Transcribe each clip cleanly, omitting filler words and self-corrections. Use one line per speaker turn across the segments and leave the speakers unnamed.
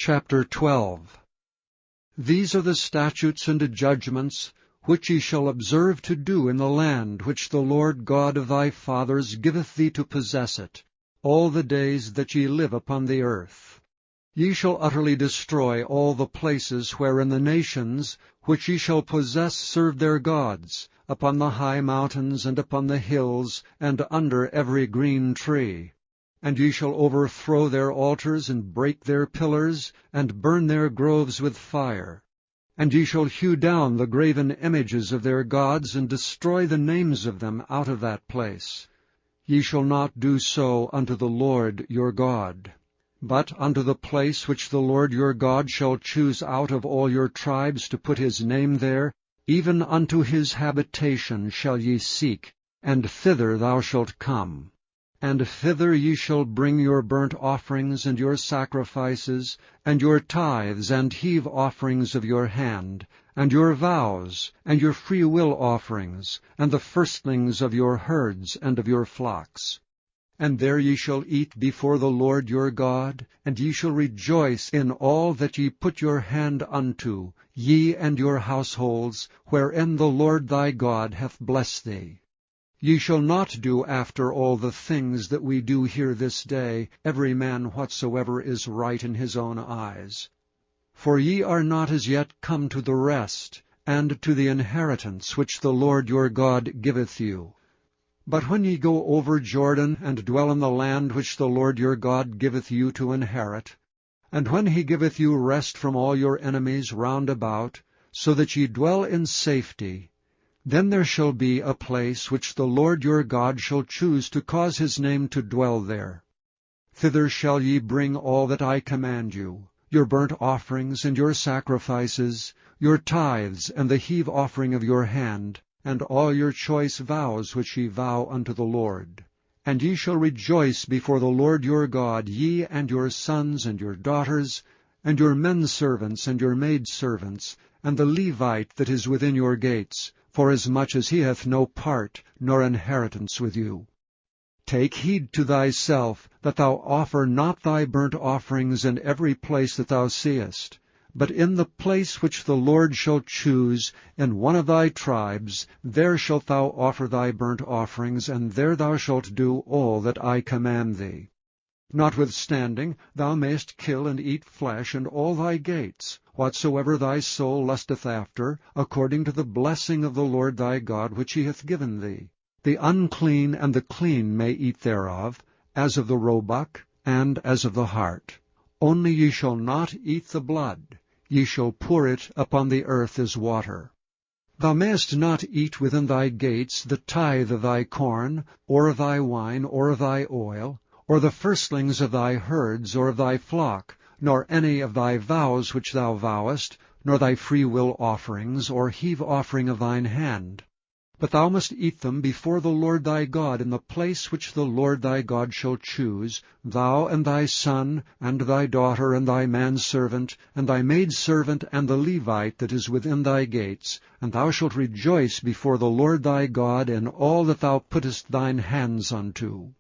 Chapter 12. These are the statutes and judgments which ye shall observe to do in the land which the Lord God of thy fathers giveth thee to possess it, all the days that ye live upon the earth. Ye shall utterly destroy all the places wherein the nations which ye shall possess serve their gods, upon the high mountains, and upon the hills, and under every green tree. And ye shall overthrow their altars, and break their pillars, and burn their groves with fire. And ye shall hew down the graven images of their gods, and destroy the names of them out of that place. Ye shall not do so unto the Lord your God. But unto the place which the Lord your God shall choose out of all your tribes to put his name there, even unto his habitation shall ye seek, and thither thou shalt come. And thither ye shall bring your burnt offerings and your sacrifices, and your tithes and heave offerings of your hand, and your vows, and your freewill offerings, and the firstlings of your herds and of your flocks. And there ye shall eat before the Lord your God, and ye shall rejoice in all that ye put your hand unto, ye and your households, wherein the Lord thy God hath blessed thee. Ye shall not do after all the things that we do here this day, every man whatsoever is right in his own eyes. For ye are not as yet come to the rest, and to the inheritance which the Lord your God giveth you. But when ye go over Jordan, and dwell in the land which the Lord your God giveth you to inherit, and when he giveth you rest from all your enemies round about, so that ye dwell in safety, then there shall be a place which the Lord your God shall choose to cause his name to dwell there. Thither shall ye bring all that I command you, your burnt offerings and your sacrifices, your tithes and the heave offering of your hand, and all your choice vows which ye vow unto the Lord. And ye shall rejoice before the Lord your God, ye and your sons and your daughters, and your menservants and your maidservants, and the Levite that is within your gates, forasmuch as he hath no part nor inheritance with you. Take heed to thyself, that thou offer not thy burnt offerings in every place that thou seest, but in the place which the Lord shall choose, in one of thy tribes, there shalt thou offer thy burnt offerings, and there thou shalt do all that I command thee. Notwithstanding, thou mayest kill and eat flesh in all thy gates, whatsoever thy soul lusteth after, according to the blessing of the Lord thy God which he hath given thee. The unclean and the clean may eat thereof, as of the roebuck, and as of the hart. Only ye shall not eat the blood. Ye shall pour it upon the earth as water. Thou mayest not eat within thy gates the tithe of thy corn, or of thy wine, or of thy oil, or the firstlings of thy herds, or of thy flock, nor any of thy vows which thou vowest, nor thy freewill offerings, or heave offering of thine hand. But thou must eat them before the Lord thy God in the place which the Lord thy God shall choose, thou and thy son, and thy daughter, and thy manservant, and thy maidservant, and the Levite that is within thy gates, and thou shalt rejoice before the Lord thy God in all that thou puttest thine hands unto.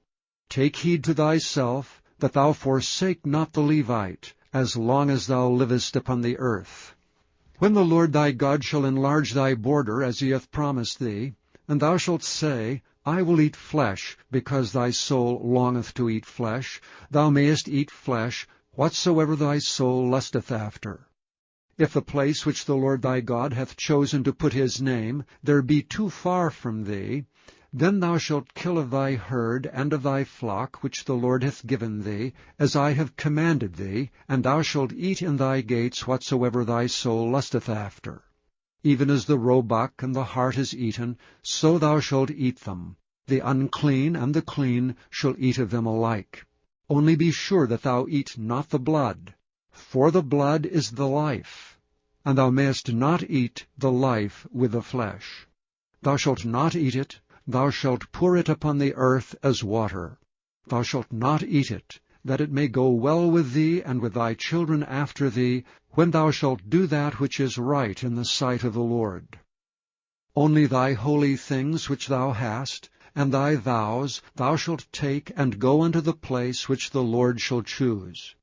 Take heed to thyself, that thou forsake not the Levite, as long as thou livest upon the earth. When the Lord thy God shall enlarge thy border, as he hath promised thee, and thou shalt say, I will eat flesh, because thy soul longeth to eat flesh, thou mayest eat flesh, whatsoever thy soul lusteth after. If the place which the Lord thy God hath chosen to put his name, there be too far from thee, then thou shalt kill of thy herd and of thy flock which the Lord hath given thee, as I have commanded thee, and thou shalt eat in thy gates whatsoever thy soul lusteth after. Even as the roebuck and the hart is eaten, so thou shalt eat them. The unclean and the clean shall eat of them alike. Only be sure that thou eat not the blood, for the blood is the life, and thou mayest not eat the life with the flesh. Thou shalt not eat it. Thou shalt pour it upon the earth as water. Thou shalt not eat it, that it may go well with thee and with thy children after thee, when thou shalt do that which is right in the sight of the Lord. Only thy holy things which thou hast, and thy vows, thou shalt take and go unto the place which the Lord shall choose.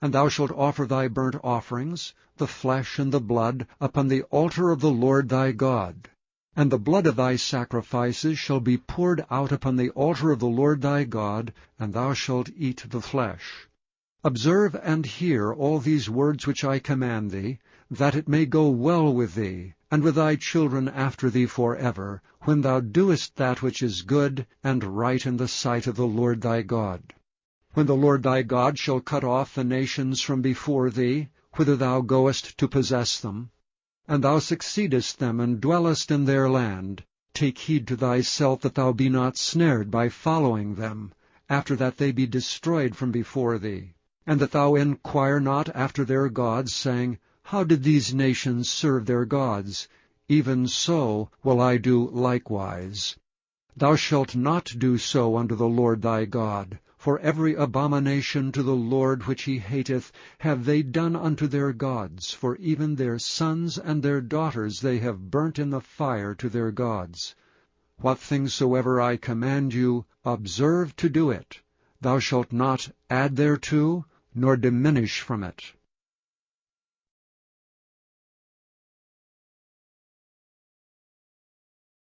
And thou shalt offer thy burnt offerings, the flesh and the blood, upon the altar of the Lord thy God. And the blood of thy sacrifices shall be poured out upon the altar of the Lord thy God, and thou shalt eat the flesh. Observe and hear all these words which I command thee, that it may go well with thee, and with thy children after thee forever, when thou doest that which is good and right in the sight of the Lord thy God. When the Lord thy God shall cut off the nations from before thee, whither thou goest to possess them, and thou succeedest them and dwellest in their land, take heed to thyself that thou be not snared by following them, after that they be destroyed from before thee, and that thou inquire not after their gods, saying, How did these nations serve their gods? Even so will I do likewise. Thou shalt not do so unto the Lord thy God, for every abomination to the Lord which he hateth have they done unto their gods, for even their sons and their daughters they have burnt in the fire to their gods. What things soever I command you, observe to do it. Thou shalt not add thereto, nor diminish from it.